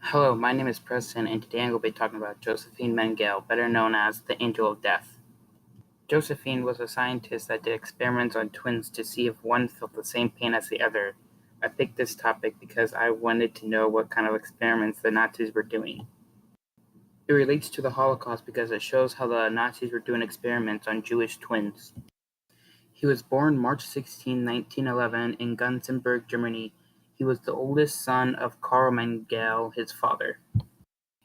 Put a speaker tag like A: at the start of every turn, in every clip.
A: Hello, my name is Preston, and today I'm going to be talking about Josephine Mengele, better known as the Angel of Death. Josephine was a scientist that did experiments on twins to see if one felt the same pain as the other. I picked this topic because I wanted to know what kind of experiments the Nazis were doing. It relates to the Holocaust because it shows how the Nazis were doing experiments on Jewish twins. He was born March 16, 1911 in Gunzenberg, Germany. He was the oldest son of Karl Mengele, his father.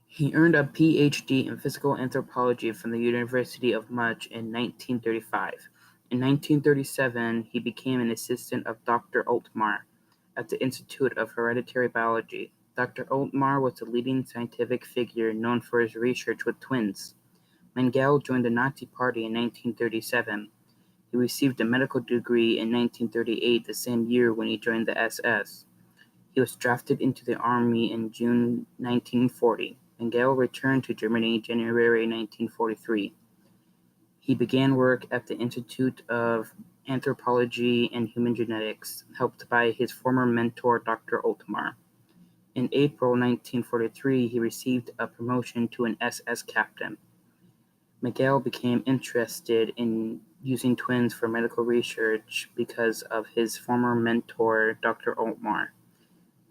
A: He earned a Ph.D. in physical anthropology from the University of Munich in 1935. In 1937, he became an assistant of Dr. Altmaier at the Institute of Hereditary Biology. Dr. Altmaier was a leading scientific figure known for his research with twins. Mengele joined the Nazi Party in 1937. He received a medical degree in 1938, the same year when he joined the SS. He was drafted into the army in June 1940. Mengele returned to Germany in January 1943. He began work at the Institute of Anthropology and Human Genetics, helped by his former mentor Dr. Altmaier. In April 1943, he received a promotion to an SS captain. Mengele became interested in using twins for medical research because of his former mentor Dr. Altmaier.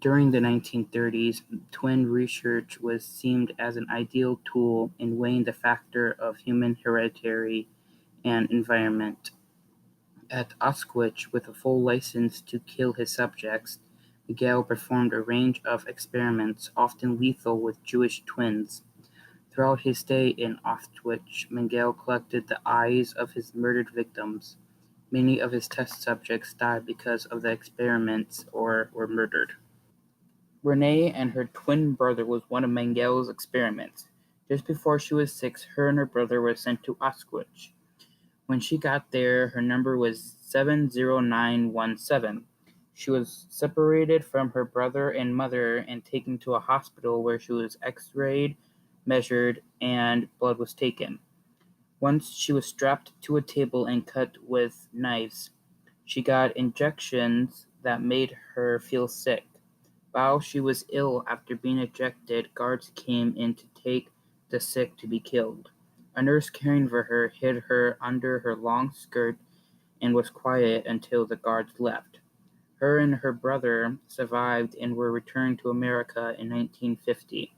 A: During the 1930s, twin research was seen as an ideal tool in weighing the factor of human heredity and environment. At Auschwitz, with a full license to kill his subjects, Mengele performed a range of experiments, often lethal, with Jewish twins. Throughout his stay in Auschwitz, Mengele collected the eyes of his murdered victims. Many of his test subjects died because of the experiments or were murdered. Renee and her twin brother was one of Mengele's experiments. Just before she was 6, her and her brother were sent to Auschwitz. When she got there, her number was 70917. She was separated from her brother and mother and taken to a hospital where she was x-rayed, measured, and blood was taken. Once she was strapped to a table and cut with knives. She got injections that made her feel sick. While she was ill after being ejected, guards came in to take the sick to be killed. A nurse caring for her hid her under her long skirt and was quiet until the guards left. Her and her brother survived and were returned to America in 1950.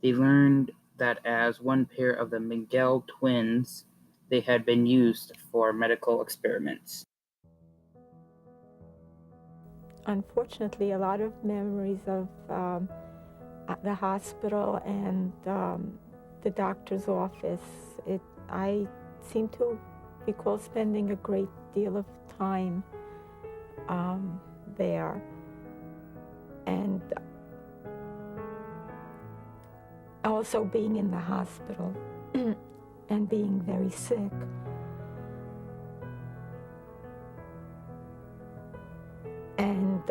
A: They learned that as one pair of the Mengele twins, they had been used for medical experiments.
B: Unfortunately, a lot of memories of the hospital and the doctor's office. I seem to recall spending a great deal of time there, and also being in the hospital and being very sick. And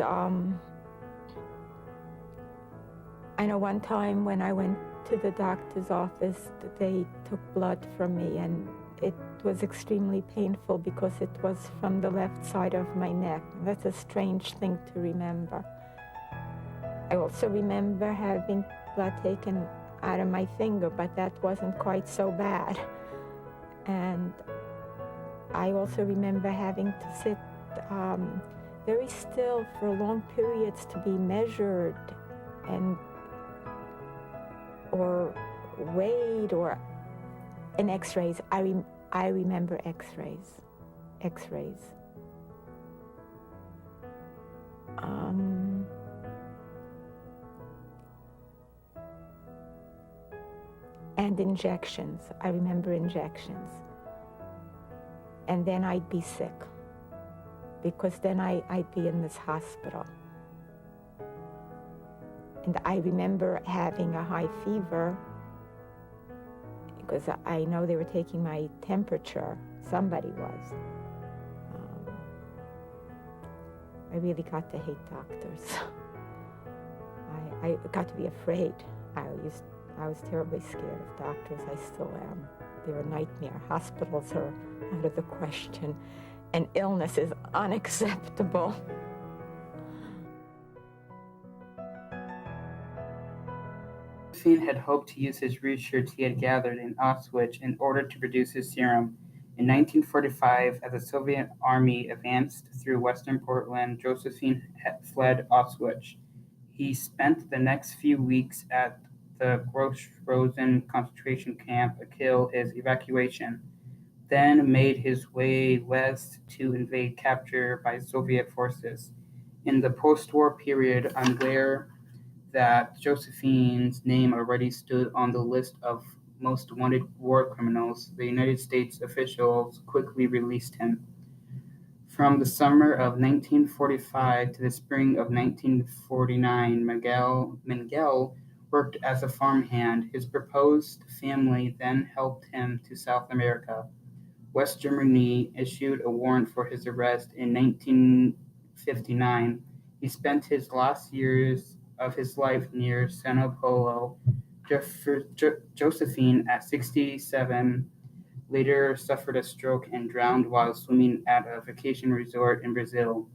B: I know one time when I went to the doctor's office, they took blood from me, and it was extremely painful because it was from the left side of my neck. That's a strange thing to remember. I also remember having blood taken out of my finger, but that wasn't quite so bad. And I also remember having to sit very still for long periods to be measured and or weighed, or in x-rays. I remember x-rays. And injections. I remember injections. And then I'd be sick, because then I'd be in this hospital. And I remember having a high fever, because I know they were taking my temperature. Somebody was. I really got to hate doctors. I got to be afraid. I was terribly scared of doctors. I still am. They're a nightmare. Hospitals are out of the question, and illness is unacceptable.
A: Josephine had hoped to use his research he had gathered in Auschwitz in order to produce his serum. In 1945, as the Soviet army advanced through western Poland, Josephine had fled Auschwitz. He spent the next few weeks at the Gross-Rosen concentration camp until his evacuation, then made his way west to evade capture by Soviet forces. In the post-war period, unaware that Josephine's name already stood on the list of most wanted war criminals, the United States officials quickly released him. From the summer of 1945 to the spring of 1949, Mengele worked as a farmhand. His proposed family then helped him to South America. West Germany issued a warrant for his arrest in 1959. He spent his last years of his life near Sao Paulo. Josephine, at 67, later suffered a stroke and drowned while swimming at a vacation resort in Brazil.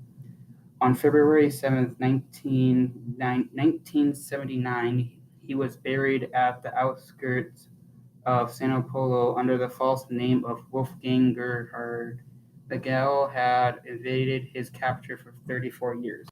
A: On February 7, 1979, he was buried at the outskirts of Sao Paulo under the false name of Wolfgang Gerhard. Mengele had evaded his capture for 34 years.